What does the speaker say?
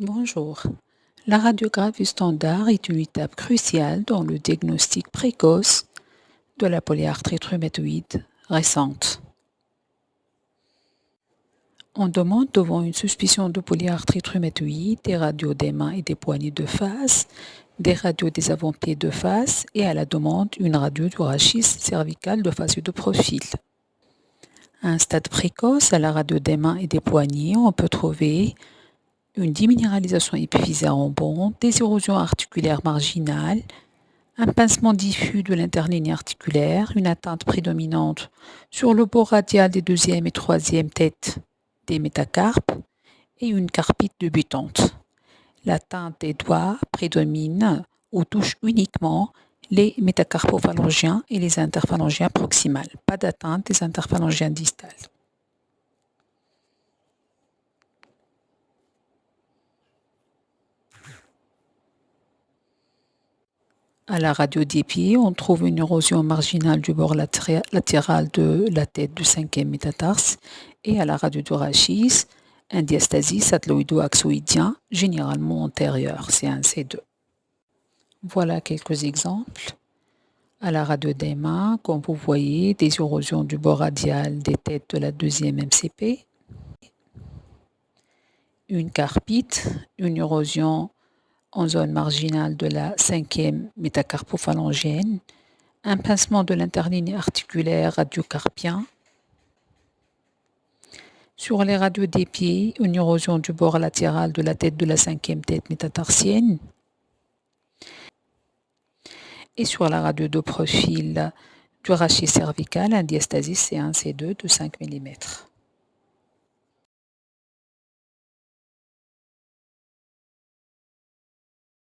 Bonjour. La radiographie standard est une étape cruciale dans le diagnostic précoce de la polyarthrite rhumatoïde récente. On demande devant une suspicion de polyarthrite rhumatoïde des radios des mains et des poignets de face, des radios des avant-pieds de face et à la demande une radio du rachis cervical de face et de profil. À un stade précoce, à la radio des mains et des poignets, on peut trouver une déminéralisation épiphysaire en bande, des érosions articulaires marginales, un pincement diffus de l'interligne articulaire, une atteinte prédominante sur le bord radial des deuxième et troisième têtes des métacarpes et une carpite débutante. L'atteinte des doigts prédomine ou touche uniquement les métacarpophalangiens et les interphalangiens proximales. Pas d'atteinte des interphalangiens distales. À la radio des pieds, on trouve une érosion marginale du bord latéral de la tête du cinquième métatarse et à la radio du rachis, un diastasie satelloïdo-axoïdien, généralement antérieur, C1, C2. Voilà quelques exemples. À la radio des mains, comme vous voyez, des érosions du bord radial des têtes de la deuxième MCP, une carpite, une érosion en zone marginale de la cinquième métacarpophalangienne, un pincement de l'interligne articulaire radiocarpien. Sur les radios des pieds, une érosion du bord latéral de la tête de la cinquième tête métatarsienne. Et sur la radio de profil du rachis cervical, un diastasie C1, C2 de 5 mm.